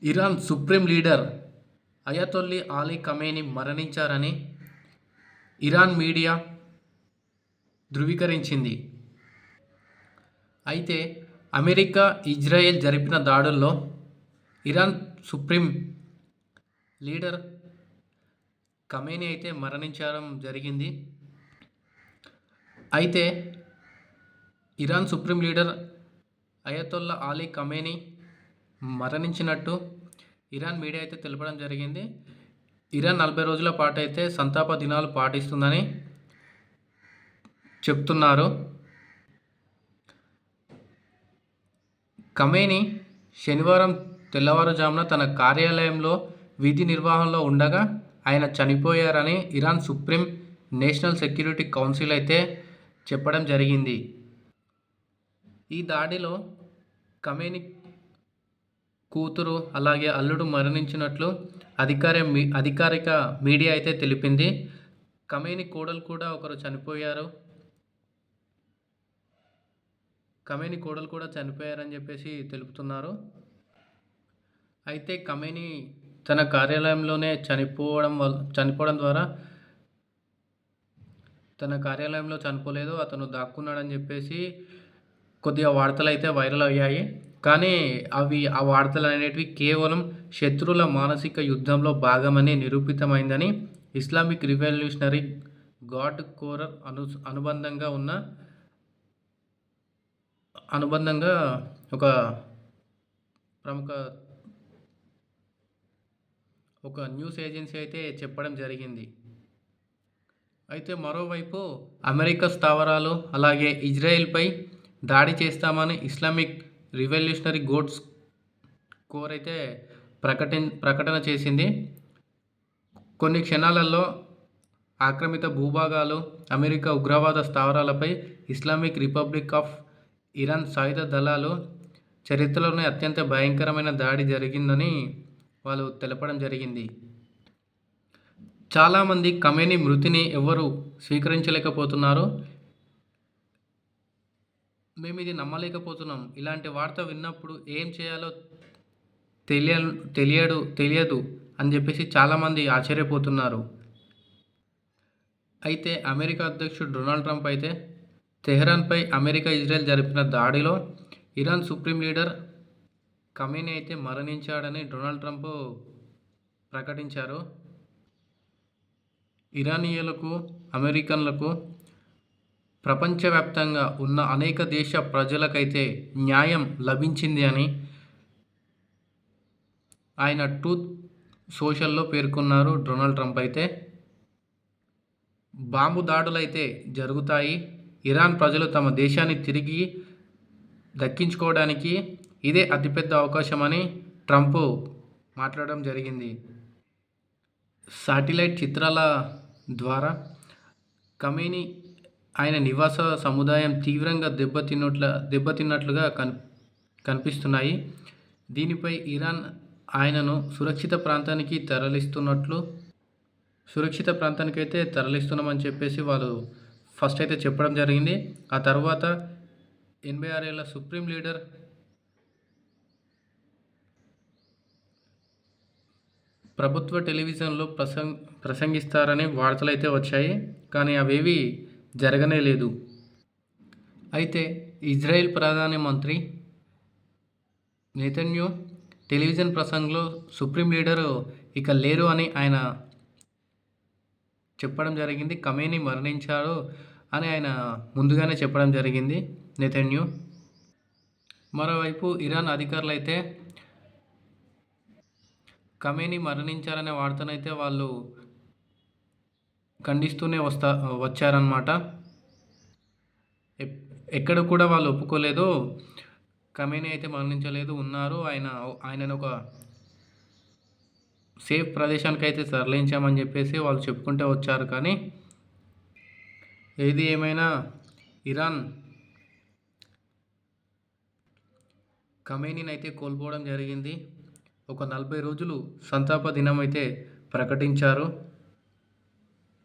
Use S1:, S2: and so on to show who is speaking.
S1: Iran supreme leader Ayatollah Ali Khamenei మరణించారని Iran media ధృవీకరించింది. అయితే అమెరికా, ఇజ్రాయెల్ జరిపిన దాడుల్లో ఇరాన్ సుప్రీం లీడర్ ఖమేనీ అయితే మరణించడం జరిగింది. అయితే Iran supreme leader Ayatollah Ali Khamenei మరణించినట్టు ఇరాన్ మీడియా అయితే తెలపడం జరిగింది. ఇరాన్ 40 రోజుల పాటు అయితే సంతాప దినాలు పాటిస్తుందని చెప్తున్నారు. ఖమేనీ శనివారం తెల్లవారుజామున తన కార్యాలయంలో విధి నిర్వహణలో ఉండగా ఆయన చనిపోయారని Iran supreme national security council అయితే చెప్పడం జరిగింది. ఈ దాడిలో ఖమేనీ కూతురు అలాగే అల్లుడు మరణించినట్లు అధికారిక మీడియా అయితే తెలిపింది. ఖమేనీ కోడలు కూడా ఒకరు చనిపోయారు. ఖమేనీ కోడలు కూడా చనిపోయారని చెప్పేసి తెలుపుతున్నారు. అయితే ఖమేనీ తన కార్యాలయంలోనే చనిపోవడం ద్వారా తన కార్యాలయంలో చనిపోలేదు, అతను దాక్కున్నాడని చెప్పేసి కొద్దిగా వార్తలు అయితే వైరల్ అయ్యాయి. కానీ ఆ వార్తలు అనేటివి కేవలం శత్రువుల మానసిక యుద్ధంలో భాగమని నిరూపితమైందని ఇస్లామిక్ రివల్యూషనరీ గార్డ్ కోర్ అనుబంధంగా ఒక ప్రముఖ న్యూస్ ఏజెన్సీ అయితే చెప్పడం జరిగింది. అయితే మరోవైపు అమెరికా స్థావరాలు అలాగే ఇజ్రాయెల్పై దాడి చేస్తామని ఇస్లామిక్ రివల్యూషనరీ గార్డ్స్ కోర్ అయితే ప్రకటన చేసింది. కొన్ని క్షణాలలో ఆక్రమిత భూభాగాలు, అమెరికా ఉగ్రవాద స్థావరాలపై ఇస్లామిక్ రిపబ్లిక్ ఆఫ్ ఇరాన్ సాయుధ దళాలు చరిత్రలోనే అత్యంత భయంకరమైన దాడి జరిగిందని వాళ్ళు తెలపడం జరిగింది. చాలామంది ఖమేనీ మృతిని ఎవరు స్వీకరించలేకపోతున్నారు. మేము ఇది నమ్మలేకపోతున్నాం, ఇలాంటి వార్త విన్నప్పుడు ఏం చేయాలో తెలియదు అని చెప్పేసి చాలామంది ఆశ్చర్యపోతున్నారు. అయితే అమెరికా అధ్యక్షుడు డొనాల్డ్ ట్రంప్ అయితే తెహ్రాన్పై అమెరికా, ఇజ్రాయెల్ జరిపిన దాడిలో ఇరాన్ సుప్రీం లీడర్ ఖమేనీ అయితే మరణించాడని డొనాల్డ్ ట్రంప్ ప్రకటించారు. ఇరానియన్లకు, అమెరికన్లకు, ప్రపంచవ్యాప్తంగా ఉన్న అనేక దేశ ప్రజలకైతే న్యాయం లభించింది అని ఆయన ట్రూత్ సోషల్లో పేర్కొన్నారు. డొనాల్డ్ ట్రంప్ అయితే బాంబు దాడులు అయితే జరుగుతాయి, ఇరాన్ ప్రజలు తమ దేశాన్ని తిరిగి దక్కించుకోవడానికి ఇదే అతిపెద్ద అవకాశమని ట్రంప్ మాట్లాడడం జరిగింది. శాటిలైట్ చిత్రాల ద్వారా ఖమేనీ ఆయన నివాస సముదాయం తీవ్రంగా దెబ్బతిన్నట్లుగా కనిపిస్తున్నాయి. దీనిపై ఇరాన్ ఆయనను సురక్షిత ప్రాంతానికి అయితే తరలిస్తున్నామని చెప్పేసి వాళ్ళు ఫస్ట్ అయితే చెప్పడం జరిగింది. ఆ తర్వాత 86 ఏళ్ల సుప్రీం లీడర్ ప్రభుత్వ టెలివిజన్లో ప్రసంగిస్తారని వార్తలు అయితే వచ్చాయి, కానీ అవేవి జరగనే లేదు. అయితే ఇజ్రాయెల్ ప్రధాని మంత్రి నెతన్యాహు టెలివిజన్ ప్రసంగంలో సుప్రీం లీడరు ఇక లేరు అని ఆయన చెప్పడం జరిగింది. ఖమేనీ మరణించారు అని ఆయన ముందుగానే చెప్పడం జరిగింది నెతన్యాహు. మరోవైపు ఇరాన్ అధికారులు అయితే ఖమేనీ మరణించారనే వార్తనైతే వాళ్ళు ఖండిస్తూనే వచ్చారన్నమాట. ఎక్కడ కూడా వాళ్ళు ఒప్పుకోలేదు, ఖమేనీ అయితే మరణించలేదు, ఉన్నారు, ఆయనను ఒక సేఫ్ ప్రదేశానికి అయితే తరలించామని చెప్పేసి వాళ్ళు చెప్పుకుంటూ వచ్చారు. కానీ ఏది ఏమైనా ఇరాన్ ఖమేనీని అయితే కోల్పోవడం జరిగింది. ఒక 40 రోజులు సంతాప దినం అయితే ప్రకటించారు.